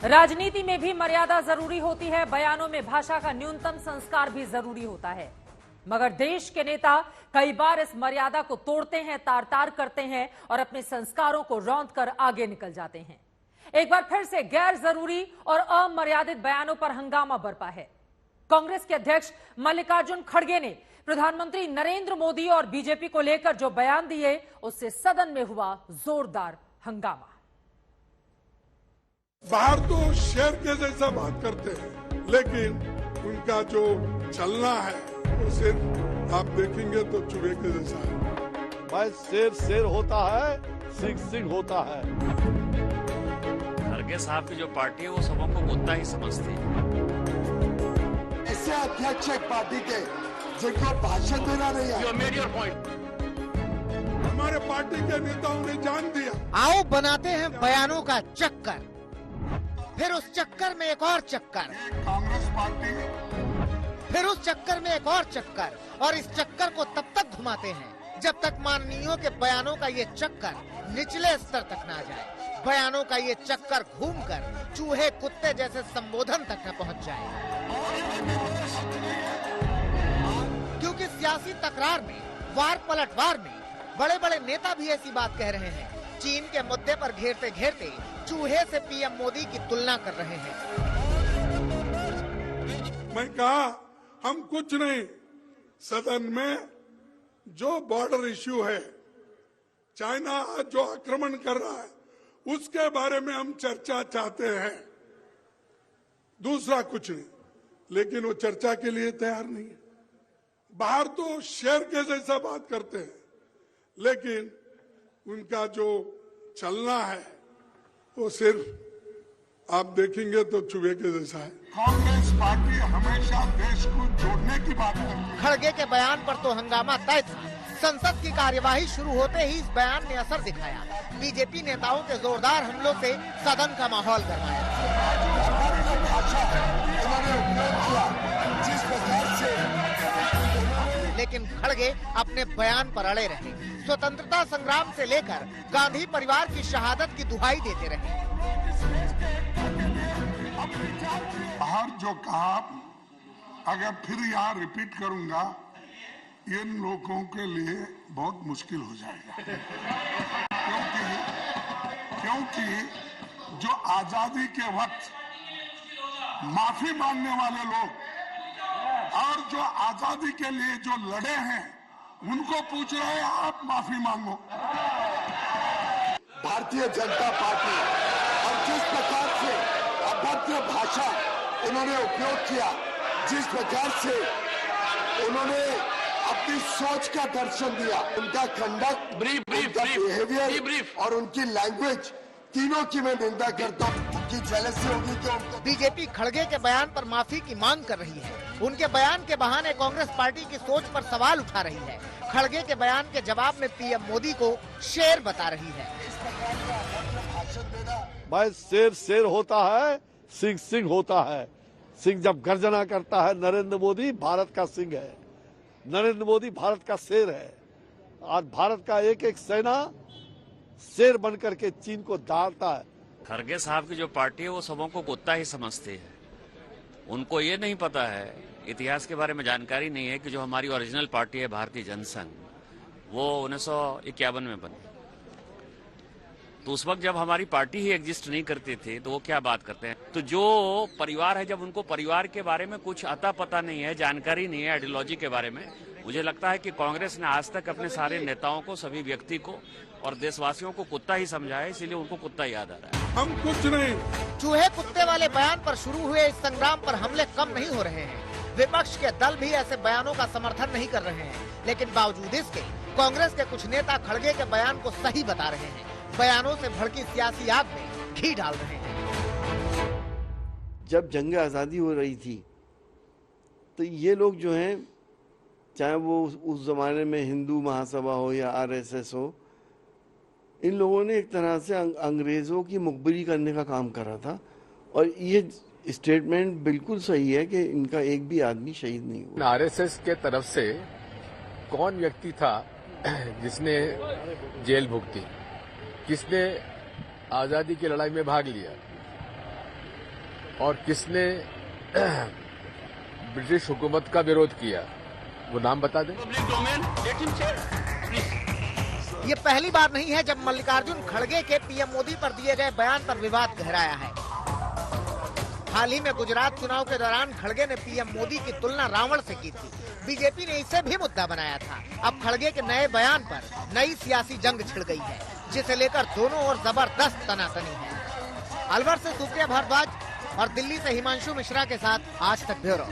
राजनीति में भी मर्यादा जरूरी होती है, बयानों में भाषा का न्यूनतम संस्कार भी जरूरी होता है। मगर देश के नेता कई बार इस मर्यादा को तोड़ते हैं, तार तार करते हैं और अपने संस्कारों को रौंद कर आगे निकल जाते हैं। एक बार फिर से गैर जरूरी और अमर्यादित बयानों पर हंगामा बरपा है। कांग्रेस के अध्यक्ष मल्लिकार्जुन खड़गे ने प्रधानमंत्री नरेंद्र मोदी और बीजेपी को लेकर जो बयान दिए, उससे सदन में हुआ जोरदार हंगामा। बाहर तो शेर के जैसा बात करते हैं, लेकिन उनका जो चलना है वो सिर्फ आप देखेंगे तो चूहे के जैसा है। भाई शेर शेर होता है, सिंह सिंह होता है। खड़गे साहब की जो पार्टी है वो सबों को कुत्ता ही समझती है। ऐसे अध्यक्ष एक पार्टी के जिनको भाषण देना नहीं है। You made your point. हमारे पार्टी के नेताओं ने जान दिया। आओ बनाते हैं बयानों का चक्कर, फिर उस चक्कर में एक और चक्कर, कांग्रेस पार्टी फिर उस चक्कर में एक और चक्कर, और इस चक्कर को तब तक घुमाते हैं जब तक माननीयों के बयानों का ये चक्कर निचले स्तर तक ना जाए, बयानों का ये चक्कर घूमकर चूहे कुत्ते जैसे संबोधन तक न पहुंच जाए। क्योंकि सियासी तकरार में, वार पलटवार में बड़े बड़े नेता भी ऐसी बात कह रहे हैं। चीन के मुद्दे पर घेरते घेरते चूहे से पीएम मोदी की तुलना कर रहे हैं। मैं कहा हम कुछ नहीं, सदन में जो बॉर्डर इश्यू है, चाइना जो आक्रमण कर रहा है, उसके बारे में हम चर्चा चाहते हैं, दूसरा कुछ नहीं। लेकिन वो चर्चा के लिए तैयार नहीं है। बाहर तो शेर के जैसा बात करते हैं, लेकिन उनका जो चलना है वो सिर्फ आप देखेंगे तो चूहे के जैसा है। कांग्रेस पार्टी हमेशा देश को जोड़ने की बात करती है। खड़गे के बयान पर तो हंगामा तय था। संसद की कार्यवाही शुरू होते ही इस बयान ने असर दिखाया। बीजेपी नेताओं के जोरदार हमलों से सदन का माहौल गरमाया। लेकिन खड़गे अपने बयान पर अड़े रहे। स्वतंत्रता संग्राम से लेकर गांधी परिवार की शहादत की दुहाई देते रहे। बाहर जो कहा, अगर फिर यहाँ रिपीट करूंगा, इन लोगों के लिए बहुत मुश्किल हो जाएगा। क्योंकि जो आजादी के वक्त माफी मांगने वाले लोग और जो आजादी के लिए जो लड़े हैं, उनको पूछ रहे हैं आप माफी मांगो। भारतीय जनता पार्टी और जिस प्रकार से अभद्र भाषा उन्होंने उपयोग किया, जिस प्रकार से उन्होंने अपनी सोच का दर्शन दिया, उनका कंडक्ट, उनका बिहेवियर और उनकी लैंग्वेज, तीनों की मैं निंदा करता हूँ। उनकी जेलसी होगी तो उनको। बीजेपी खड़गे के बयान पर माफी की मांग कर रही है। उनके बयान के बहाने कांग्रेस पार्टी की सोच पर सवाल उठा रही है। खड़गे के बयान के जवाब में पीएम मोदी को शेर बता रही है। भाई शेर शेर होता है, सिंह सिंह होता है। सिंह जब गर्जना करता है, नरेंद्र मोदी भारत का सिंह है, नरेंद्र मोदी भारत का शेर है। आज भारत का एक एक सेना शेर बनकर के चीन को दालता है। खड़गे साहब की जो पार्टी है वो सबों को कुत्ता ही समझती है। उनको ये नहीं पता है, इतिहास के बारे में जानकारी नहीं है कि जो हमारी ओरिजिनल पार्टी है भारतीय जनसंघ, वो 1951 में बनी। तो उस वक्त जब हमारी पार्टी ही एग्जिस्ट नहीं करती थी तो वो क्या बात करते हैं। तो जो परिवार है, जब उनको परिवार के बारे में कुछ अता पता नहीं है, जानकारी नहीं है आइडियोलॉजी के बारे में, मुझे लगता है कि कांग्रेस ने आज तक अपने सारे नेताओं को, सभी व्यक्ति को और देशवासियों को कुत्ता ही समझा है, इसीलिए उनको कुत्ता याद आ रहा है। हम कुछ नहीं। चूहे कुत्ते वाले बयान पर शुरू हुए इस संग्राम पर हमले कम नहीं हो रहे हैं। विपक्ष के दल भी ऐसे बयानों का समर्थन नहीं कर रहे हैं, लेकिन बावजूद इसके कांग्रेस के कुछ नेता खड़गे के बयान को सही बता रहे हैं। बयानों से भड़की सियासी आग में घी डाल रहे हैं। जब जंग आज़ादी हो रही थी तो ये लोग जो हैं, चाहे वो उस जमाने में हिंदू महासभा हो या आरएसएस हो, इन लोगों ने एक तरह से अंग्रेजों की मुखबिरी करने का काम करा था। और ये स्टेटमेंट बिल्कुल सही है कि इनका एक भी आदमी शहीद नहीं हुआ। आरएसएस के तरफ से कौन व्यक्ति था जिसने जेल भुगती, किसने आजादी की लड़ाई में भाग लिया, और किसने ब्रिटिश हुकूमत का विरोध किया, वो नाम बता दें। ये पहली बार नहीं है जब मल्लिकार्जुन खड़गे के पीएम मोदी पर दिए गए बयान पर विवाद गहराया है। हाल ही में गुजरात चुनाव के दौरान खड़गे ने पीएम मोदी की तुलना रावण से की थी। बीजेपी ने इसे भी मुद्दा बनाया था। अब खड़गे के नए बयान पर नई सियासी जंग छिड़ गई है, जिसे लेकर दोनों ओर जबरदस्त तनातनी है। अलवर से सुप्रिया भारद्वाज और दिल्ली से हिमांशु मिश्रा के साथ आज तक ब्यूरो।